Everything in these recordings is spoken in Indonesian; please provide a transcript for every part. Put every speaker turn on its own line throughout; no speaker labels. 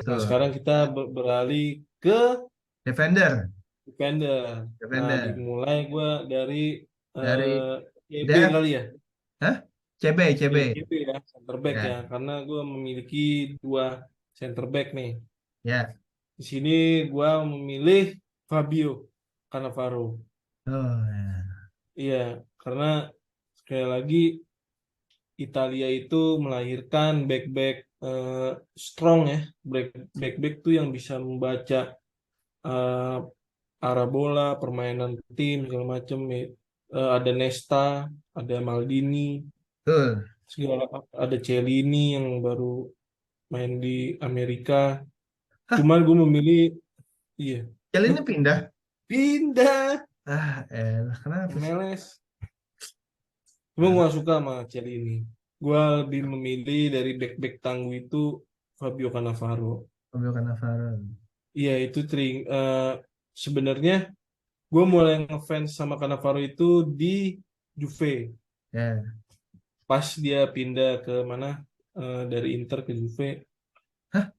Nah,
betul.
sekarang kita beralih ke
Defender,
defender. Nah,
defender
dimulai gue dari
dari
eh CB
Dev,
kali ya.
hah? CB,
Oke,
CB.
CB ya, center back ya.
Ya,
Karena gue memiliki dua center back nih.
ya.
Di sini gue memilih Fabio Cannavaro.
Oh, ya.
Iya, karena sekali lagi Italia itu melahirkan back-back strong ya. Back-back tuh yang bisa membaca eh, arah bola, permainan tim segala macam. Ada Nesta, ada Maldini,
Betul.
segala ada Cellini yang baru main di Amerika.
Hah,
Cuman gue memilih iya
kali ini pindah.
pindah
Kenapa sih?
MLS. Cuma gue
Ah,
gak suka sama Cellini. Gue lebih memilih dari back-back tangguh itu Fabio Cannavaro.
Fabio Cannavaro.
Iya itu sebenarnya gue mulai ngefans sama Cannavaro itu di Juve.
Ya.
Pas dia pindah ke mana dari Inter ke Juve.
Hah,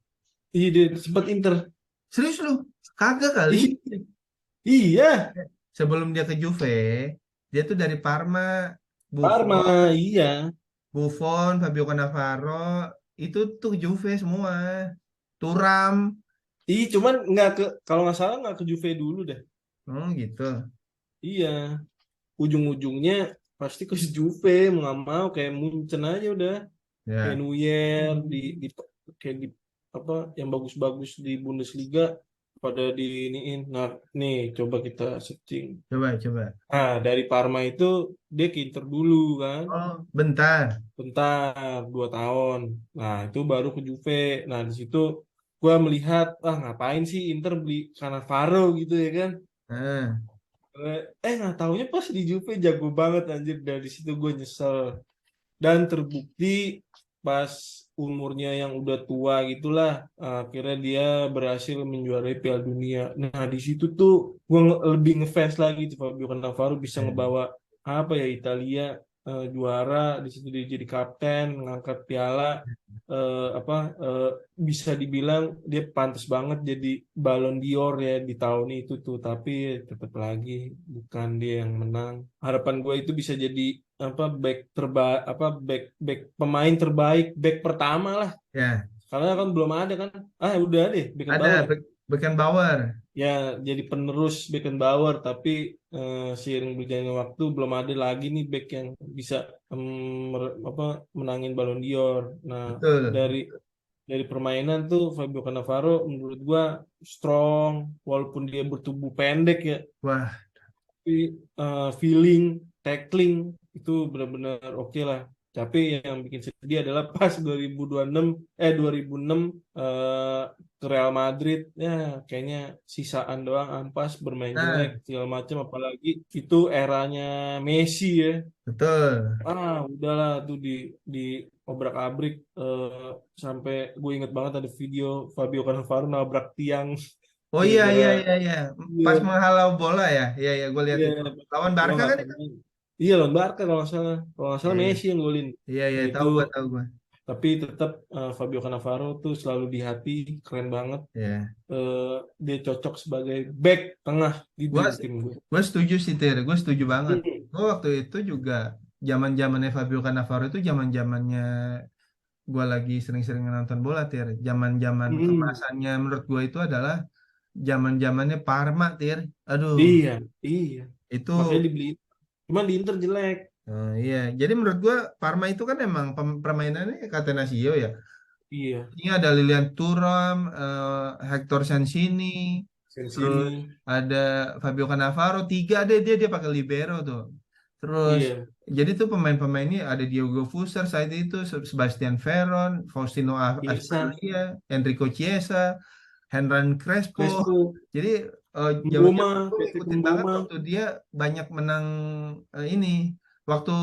Iya dia sempat Inter.
serius lu? Kagak kali.
Iya, iya.
Sebelum dia ke Juve, dia tuh dari Parma,
Parma,
Buffon,
iya.
Buffon, Fabio Cannavaro, itu tuh Juve semua. Turam.
Iya, cuman nggak ke kalau nggak salah nggak ke Juve dulu deh.
Oh gitu.
Iya, ujung-ujungnya pasti ke Juve mau nggak mau kayak Munchen aja udah kayak
Ya,
Neuer di kayak di apa yang bagus-bagus di Bundesliga pada diiniin. Nah, nih coba kita searching.
coba coba.
Nah, dari Parma itu dia ke Inter dulu kan,
Oh, bentar.
bentar 2 tahun. Nah, itu baru ke Juve. Nah, di situ gua melihat, ah ngapain sih Inter beli Cannavaro gitu ya kan?
Nah,
Nggak taunya pas di Juve jago banget anjir. Dari situ gue nyesel. Dan terbukti pas umurnya yang udah tua gitulah, akhirnya dia berhasil menjuarai Piala Dunia. Nah di situ tuh gue lebih ngefans lagi tuh Fabio Cannavaro bisa
eh,
ngebawa apa ya Italia juara. Di situ dia jadi kapten, ngangkat piala, apa bisa dibilang dia pantas banget jadi Ballon d'Or ya di tahun itu tuh. Tapi tetap lagi bukan dia yang menang. Harapan gue itu bisa jadi apa back terbaik, apa back pemain terbaik, back pertama lah,
ya,
karena kan belum ada kan. Udah deh Beckenbauer
ada
ya,
Beckenbauer.
ya jadi penerus Beckenbauer. Tapi seiring berjalannya waktu belum ada lagi nih back yang bisa apa menangin Ballon d'Or. Nah
Betul.
dari permainan tuh Fabio Cannavaro menurut gua strong walaupun dia bertubuh pendek ya.
Wah,
Tapi feeling, tackling itu benar-benar oke lah. Tapi yang bikin sedih adalah pas 2026 2006 eh, ke Real Madrid ya kayaknya sisaan doang ampas bermain jelek
nah,
segala macam apalagi itu eranya Messi ya.
betul.
Udahlah tuh di obrak-abrik sampai gue inget banget ada video Fabio Cannavaro nabrak tiang
Oh iya
gara-gara
iya iya iya.
iya.
Pas menghalau bola ya. Iya iya gue lihat
Iya,
itu. Lawan
gua
Barca
nggak
kan itu.
pernah. Iya, lawan Barca kalau nggak salah. Kalau nggak
Iya
salah
iya.
Messi yang golin.
Iya iya
Nah itu,
tahu gue.
tapi tetap Fabio Cannavaro tuh selalu di hati, keren banget.
Iya.
Eh, Dia cocok sebagai back tengah di
Gue
dream team gue.
gue setuju sih Tir. Gue setuju banget.
Hmm.
Gue waktu itu juga zaman zamannya Fabio Cannavaro itu zaman zamannya gue lagi sering-sering nonton bola Tir. Zaman zaman
Hmm.
kemasannya menurut gue itu adalah zaman zamannya Parma Tir. Aduh
Iya, iya.
itu.
Makanya dibeli. Cuman di Inter jelek.
Iya, jadi menurut gua Parma itu kan emang permainannya Catenaccio ya.
Iya,
Ini ada Lilian Thuram, Hector Sansini, terus
Sensini.
ada Fabio Cannavaro, tiga deh dia pakai libero tuh. Terus
Iya,
jadi tuh pemain-pemain ini ada Diogo Fuster saat itu, Sebastian Veron, Faustino
Chiesa,
Asprilla, Enrico Chiesa, Hernan Crespo.
Crespo,
Jadi
Mboma,
zaman-zaman gue
Patrick
ngikutin banget
Mboma.
waktu dia banyak menang ini. Waktu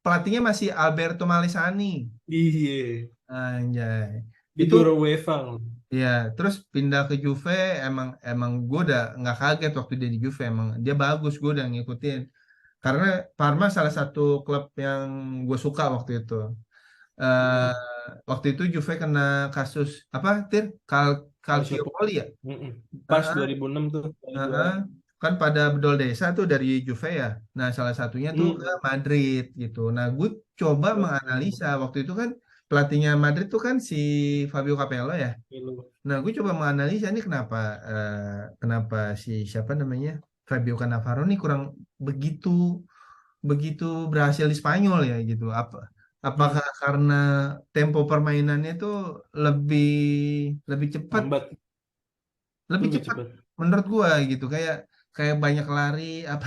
pelatihnya masih Alberto Malesani.
Iya,
Anjay.
di
Itu
juara UEFA.
ya, terus pindah ke Juve emang emang gue udah nggak kaget waktu dia di Juve emang dia bagus gue udah ngikutin karena Parma salah satu klub yang gue suka waktu itu. Eh,
Hmm.
waktu itu Juve kena kasus apa, Tir?
Calciopoli.
Calciopoli ya?
Mm-mm. Pas
Heeh,
2006 tuh kali
heeh.
juara.
Kan pada bedol desa tuh dari Juve ya. Nah, salah satunya tuh ke
Hmm.
Madrid gitu. Nah, gue coba
Betul.
menganalisa waktu itu kan pelatihnya Madrid tuh kan si Fabio Capello ya.
Gitu.
Nah, gue coba menganalisa ini kenapa si siapa namanya Fabio Cannavaro ini kurang begitu begitu berhasil di Spanyol ya gitu.
Hmm.
Apakah karena tempo permainannya tuh lebih lebih cepat,
Lambat.
lebih
Lebih
cepat
cepat.
menurut gua gitu. Kayak kayak banyak lari apa.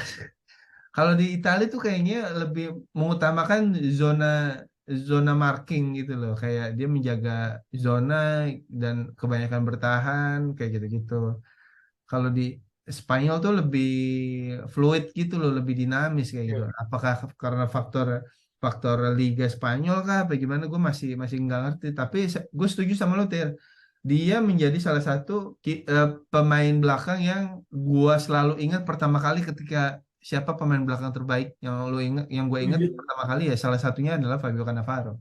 Kalau di Italia tuh kayaknya lebih mengutamakan zona zona marking gitu loh. Kayak dia menjaga zona dan kebanyakan bertahan kayak gitu-gitu. Kalau di Spanyol tuh lebih fluid gitu loh, lebih dinamis kayak gitu.
Iya.
Apakah karena faktor faktor Liga Spanyol kah? Apa gimana? Gue masih masih nggak ngerti. Tapi gue setuju sama lo, Ter. Dia menjadi salah satu pemain belakang yang gue selalu ingat pertama kali ketika siapa pemain belakang terbaik yang lo ingat, yang gue ingat
Iya.
pertama kali ya salah satunya adalah Fabio Cannavaro.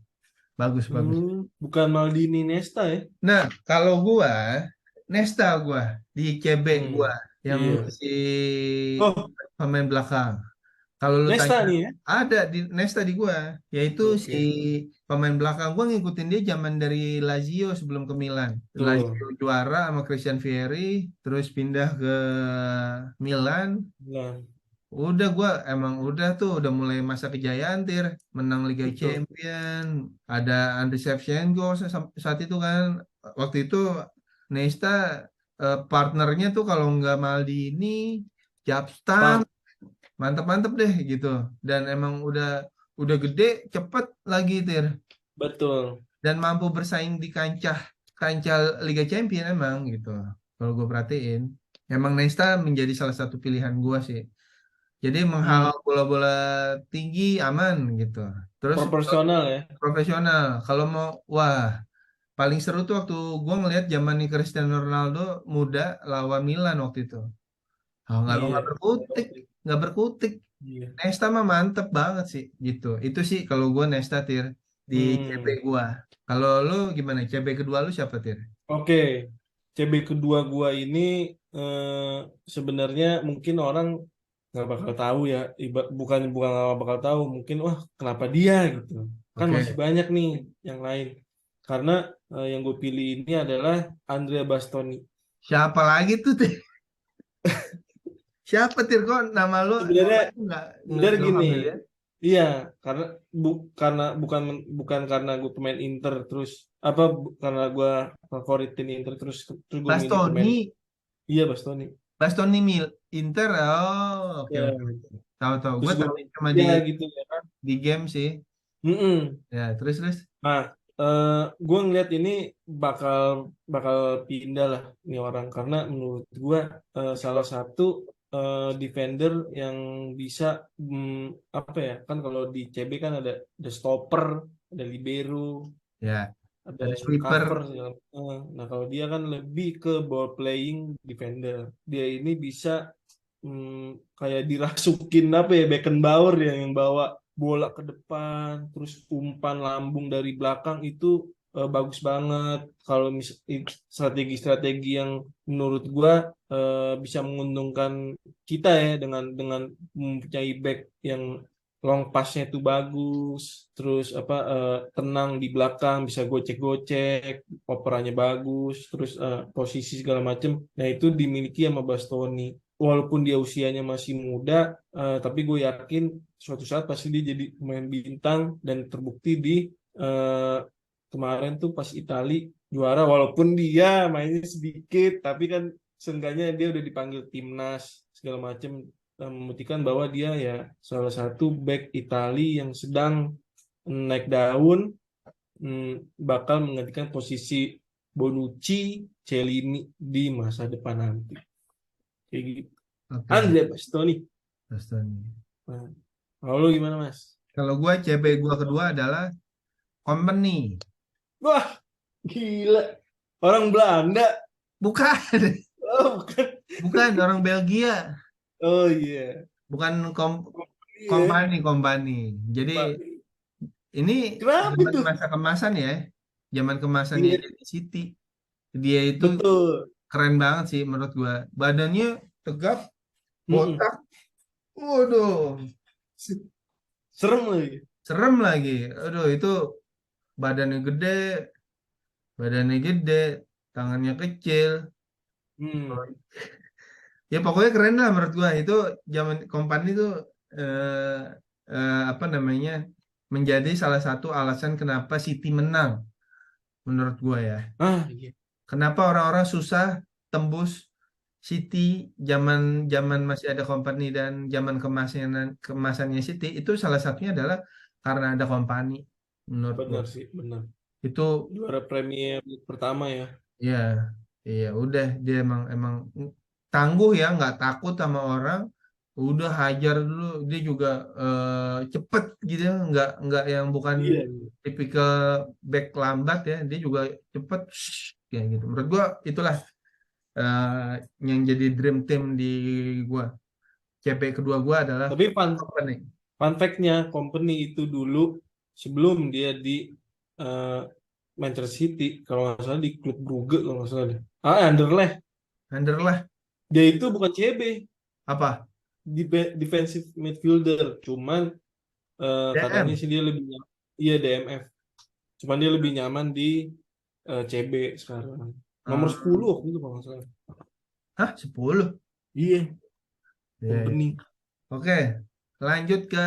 Bagus bagus.
Bukan Maldini Nesta ya?
Nah, kalau gua Nesta gua di CB gua
Hmm.
yang
Iya.
si
Oh,
pemain belakang. Kalau lu
Nesta
tanya
nih ya?
ada di Nesta di gua, yaitu si
Oke.
pemain belakang gua ngikutin dia zaman dari Lazio sebelum ke Milan.
Tuh.
Lazio juara sama Christian Vieri, terus pindah ke Milan.
Nah,
Udah gua emang udah tuh udah mulai masa kejayaan, Tir, menang Liga
betul.
Champion, ada Andriy Shevchenko saat itu kan. Waktu itu Nesta partnernya tuh kalau nggak Maldini, Japstam,
Pam.
mantep-mantep deh gitu. Dan emang udah gede, cepet lagi, Tir,
Betul.
dan mampu bersaing di kancah kancah Liga Champion emang gitu. Kalau gue perhatiin, emang Nesta menjadi salah satu pilihan gue sih. Jadi
Hmm.
menghalau bola-bola tinggi aman gitu. Terus
Proporsional ya?
profesional. Kalau mau, wah, paling seru tuh waktu gue ngelihat zaman nih Cristiano Ronaldo muda lawan Milan waktu itu. Oh, nggak
Iya.
berkutik, nggak berkutik.
Iya.
Nesta mah mantep banget sih gitu. Itu sih kalau gue Nesta, Tir, di CB
Hmm.
gua. Kalau lu gimana? CB kedua lu siapa, Tir?
Oke. CB kedua gua ini sebenarnya mungkin orang nggak bakal tahu ya. Bukan bukan nggak bakal tahu. Mungkin wah kenapa dia gitu. Kan masih
Oke.
banyak nih yang lain. Karena yang gue pilih ini adalah Andrea Bastoni.
Siapa lagi tuh, Tir? Siapa, Tir? Kok
Sebenarnya
namanya
sebenarnya
nggak
gini,
familiar?
iya karena karena bukan karena gue pemain Inter terus apa karena gue favoritin Inter terus gue milih pemain
Bastoni.
iya Bastoni
Bastoni Mil Inter. Oh, oke
ya
oke. Tahu tahu.
terus
Gue
gue
tahu
milih
cuma
dia gitu ya kan.
di game sih.
Mm-mm.
Ya, terus terus.
Nah, eh, gue ngeliat ini bakal bakal pindah lah nih orang karena menurut gue salah satu defender yang bisa apa ya kan kalau di CB kan ada stopper, ada libero,
Ya,
ada
ada
cover
sweeper.
segala. Nah kalau dia kan lebih ke ball playing defender. Dia ini bisa kayak dirasukin apa ya Beckenbauer ya yang bawa bola ke depan, terus umpan lambung dari belakang itu bagus banget. Kalau strategi-strategi yang menurut gua bisa menguntungkan kita ya dengan mempunyai back yang long passnya itu bagus, terus apa tenang di belakang, bisa gocek-gocek, operannya bagus, terus posisi segala macem. Nah itu dimiliki sama Bastoni. Walaupun dia usianya masih muda, tapi gue yakin suatu saat pasti dia jadi pemain bintang dan terbukti di eh, kemarin tuh pas Itali juara. Walaupun dia mainnya sedikit, tapi kan seenggaknya dia udah dipanggil timnas segala macem membuktikan bahwa dia ya salah satu back Itali yang sedang naik daun bakal menggantikan posisi Bonucci, Cellini di masa depan nanti. Kayak gitu.
Oke,
Andre Bastoni.
Bastoni.
Nah, kalau lu gimana Mas?
Kalau gue CB gua kedua adalah Company.
Wah, gila. Orang Belanda.
Bukan,
Oh, bukan.
bukan orang Belgia.
Oh iya.
Bukan
Iya.
Company, Company. Jadi
Pak.
ini
Kenapa
zaman
itu?
masa kemasan ya. zaman kemasannya
Iya,
City. Dia itu
betul.
keren banget sih menurut gua. Badannya tegap,
Mm-mm.
botak. Waduh,
Serem lagi.
serem lagi. Aduh, itu badannya gede, badannya gede, tangannya kecil.
Hmm.
Ya pokoknya keren lah menurut gua. Itu zaman Kompany itu apa namanya, menjadi salah satu alasan kenapa City menang menurut gua ya.
Ah, iya.
Kenapa orang-orang susah tembus City zaman zaman masih ada Kompany dan zaman kemasannya City, itu salah satunya adalah karena ada Kompany menurut gua.
Benar sih, benar.
Itu
Juara Premier League pertama ya.
ya, iya udah dia emang tangguh ya, nggak takut sama orang. Udah hajar dulu, dia juga cepet gitu ya, nggak yang bukan
Iya.
tipikal back lambat ya, dia juga cepet ya gitu. Menurut gua itulah eh, yang jadi dream team di gua. CP kedua gua adalah
Tapi
Kompany.
fun fact-nya, Company itu dulu sebelum dia di eh, Manchester City, kalau nggak salah di klub Brugge kalau nggak salah deh. Ah, Anderlecht.
Anderlah
Dia itu bukan CB,
apa?
defensive midfielder. Cuman katanya
DM.
sih dia lebih nyaman. Iya, DMF. Cuman dia lebih nyaman di CB sekarang. Nomor 10
Hmm.
waktu itu kalau nggak salah.
Hah, 10?
Iya,
Ya, ya.
Company.
Oke, lanjut ke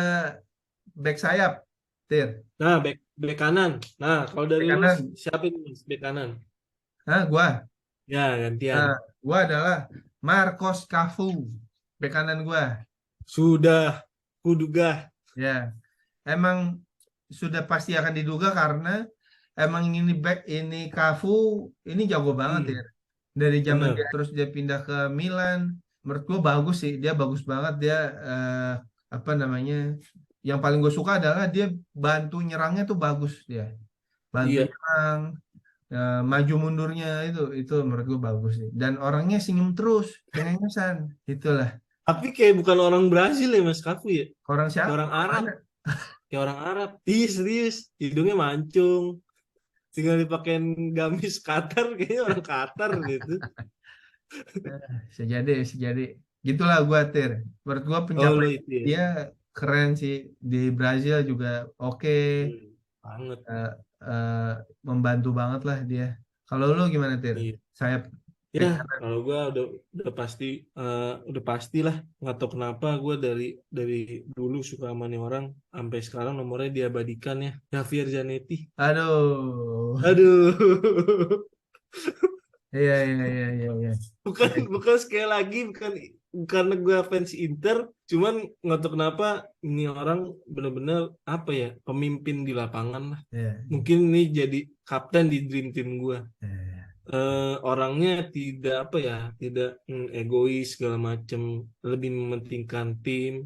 back sayap, Tir.
Nah, back kanan. Nah, kalau dari
Back
lu
kanan.
siapa ini Mas, back kanan?
Nah, gua.
Ya,
Nah,
gantian.
gua adalah Marcos Cafu. Back kanan gua.
Sudah kuduga.
Ya, emang sudah pasti akan diduga karena emang ini back ini Cafu ini jago banget ya.
Hmm,
Dari zaman dia
bener.
terus dia pindah ke Milan, menurut gua bagus sih. Dia bagus banget dia apa namanya? Yang paling gue suka adalah dia bantu nyerangnya tuh bagus dia. Bantu
Iya.
nyerang, maju mundurnya itu menurut gue bagus sih, dan orangnya senyum terus cengengesan itulah.
Tapi kayak bukan orang Brazil ya Mas Kaku ya.
Orang
Kayak
siapa,
orang
orang
Arab.
mana?
Kayak orang Arab. Ih, serius. Hidungnya mancung. Tinggal dipakein gamis Qatar. Kayaknya orang Qatar gitu.
Sejadi sejadi gitulah gue, Tir. Menurut gue
Oh, lo
pencapaian
itu ya.
dia keren sih. Di Brazil juga oke.
Hmm, banget.
eh, eh, Membantu banget lah dia. Kalau lu gimana, Tir?
Iya.
Saya
Ya,
back kanan.
kalau gue udah pasti udah pastilah nggak tahu kenapa gue dari dulu suka sama nih orang sampai sekarang nomornya diabadikan ya Javier Zanetti.
Aduh.
Aduh,
Iya iya iya iya iya.
bukan
Iya,
bukan sekali lagi bukan karena gue fans Inter, cuman nggak tahu kenapa ini orang bener-bener apa ya pemimpin di lapangan lah.
iya,
Mungkin ini jadi kapten di dream team gue.
iya.
Orangnya tidak apa ya tidak egois segala macam, lebih mementingkan tim,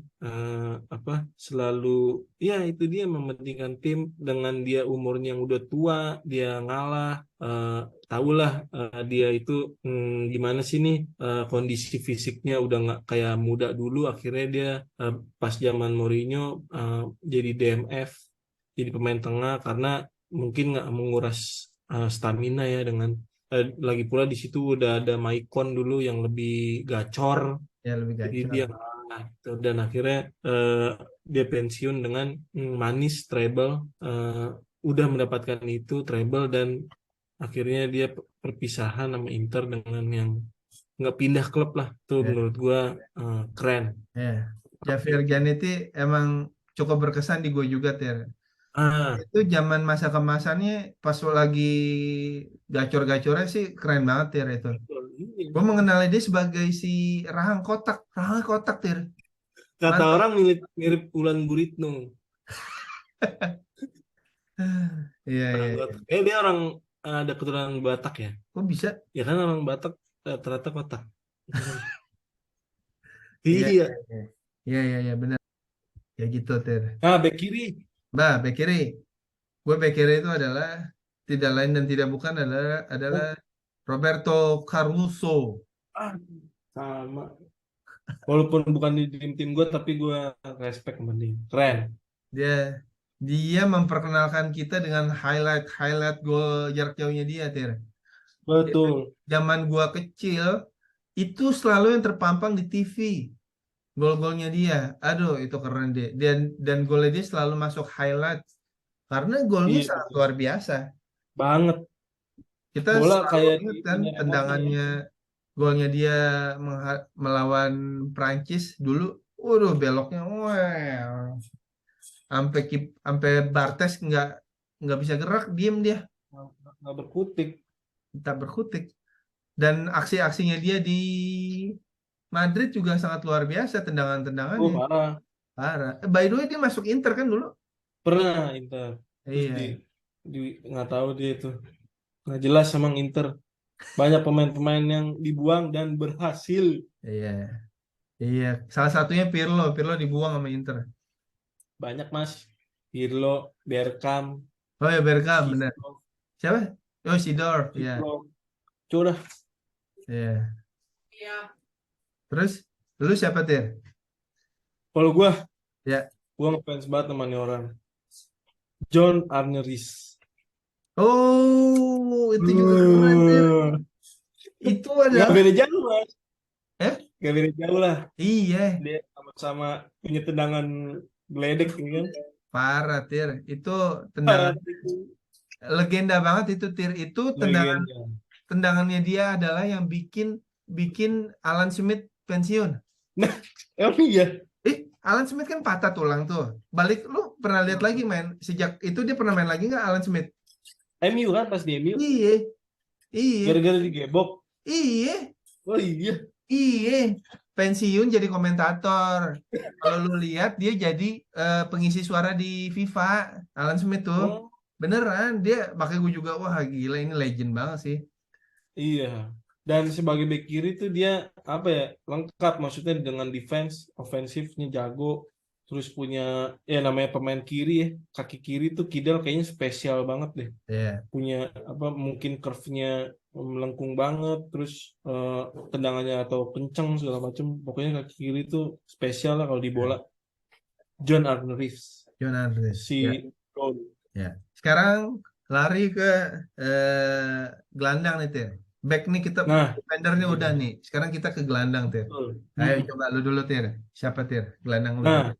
apa selalu ya itu dia mementingkan tim. Dengan dia umurnya yang udah tua dia ngalah, tahulah dia itu gimana sih nih, kondisi fisiknya udah nggak kayak muda dulu. Akhirnya dia pas zaman Mourinho jadi DMF, jadi pemain tengah karena mungkin nggak menguras stamina ya dengan lagi pula di situ udah ada Maicon dulu yang lebih gacor,
Ya lebih
jadi
gacor.
dia ngalah gitu. Dan akhirnya dia pensiun dengan manis treble, eh, udah mendapatkan itu treble dan akhirnya dia perpisahan sama Inter dengan yang nggak pindah klub lah tuh
Ya,
menurut gua keren.
ya. Javier Giannetti emang cukup berkesan di gue juga, Ter.
Ah,
Itu zaman masa kemasannya pas lagi gacor-gacornya sih keren banget, Ter, itu.
iya.
Gue mengenali dia sebagai si Rahang Kotak. Rahang Kotak, Ter.
Kata
Mantap.
orang mirip mirip Ulan Guritno.
Iya, iya,
Orang
iya.
Batak. Dia orang ada keturunan Batak ya.
Kok bisa?
Ya kan orang Batak ternyata kotak. Itu kan.
Iya, iya,
Iya.
iya. Iya, iya, iya, benar. Ya gitu, Ter.
Nah, bek kiri.
Mbak, bek kiri. Gue bek kiri itu adalah tidak lain dan tidak bukan adalah
Oh,
Roberto Carluso.
ah, sama. Walaupun bukan di dream team gue, tapi gue respect sama dia. Keren.
Dia Dia memperkenalkan kita dengan highlight gol jarak jauhnya dia, Tir.
Betul.
Zaman gua kecil itu selalu yang terpampang di TV. Gol-golnya dia. Aduh, itu keren deh. Dan golnya dia selalu masuk highlight karena golnya
Iya,
sangat luar biasa.
banget.
Kita
Bola
selalu
kayak
ingat kan
punya remote ya.
tendangannya, golnya dia melawan Prancis dulu. Waduh, beloknya, wow. Sampai Bartes nggak bisa gerak, diem dia,
Nggak berkutik.
tak berkutik. Dan aksi-aksinya dia di Madrid juga sangat luar biasa,
Oh,
tendangan-tendangannya
parah.
parah. By the way, dia masuk Inter kan dulu?
Pernah Inter. Terus
Iya,
di nggak tahu dia itu. Nggak jelas emang Inter. Banyak pemain-pemain yang dibuang dan berhasil.
iya, iya. Salah satunya Pirlo, Pirlo dibuang sama Inter.
Banyak Mas. Pirlo, Bergkamp,
Oh ya, Bergkamp, bener.
Sidorf,
Siapa? Oh, Sidorf, ya,
Sidorf. Coba
iya. Terus, lu siapa, Tir?
kalau
Ya.
gua ngefans banget sama nih orang. John Arne Riis.
Oh, itu juga keren, Tir. Itu
Nggak
adalah,
beda jauh Mas.
eh,
Nggak beda jauh lah.
iya,
Dia sama-sama punya tendangan geledek ini kan.
parah, Tir. Itu tendangan
Parah itu.
legenda banget itu, Tir. Itu
Legenda.
tendangannya dia adalah yang bikin bikin Alan Smith pensiun.
Nah, emang iya.
Alan Smith kan patah tulang tuh. Balik, lu pernah lihat lagi main sejak itu, dia pernah main lagi nggak Alan Smith?
MU kan pas di MU.
Iya, iya,
Gara-gara digebok.
iya,
Oh iya.
iya. Pensiun jadi komentator. Kalau lu lihat dia jadi pengisi suara di FIFA, Alan Smith tuh.
Oh
Beneran, dia makanya gue juga wah gila ini legend banget sih.
iya. Dan sebagai bek kiri tuh dia apa ya, lengkap maksudnya dengan defense, ofensifnya jago, terus punya ya namanya pemain kiri ya, kaki kiri tuh kidal kayaknya spesial banget deh.
Iya,
Punya apa mungkin curve-nya melengkung banget, terus eh, tendangannya atau kenceng segala macem. Pokoknya kaki kiri tuh spesial lah kalau di bola. John Arne Riis,
John Andres. Ya,
si Don.
ya. Sekarang lari ke gelandang nih, Tir. Back nih kita,
Nah,
defender nih udah nih. Sekarang kita ke gelandang, Tir.
betul.
Ayo
Mm-mm.
coba lu dulu, Tir. Siapa, Tir? Gelandang lu,
Nah,
Tir.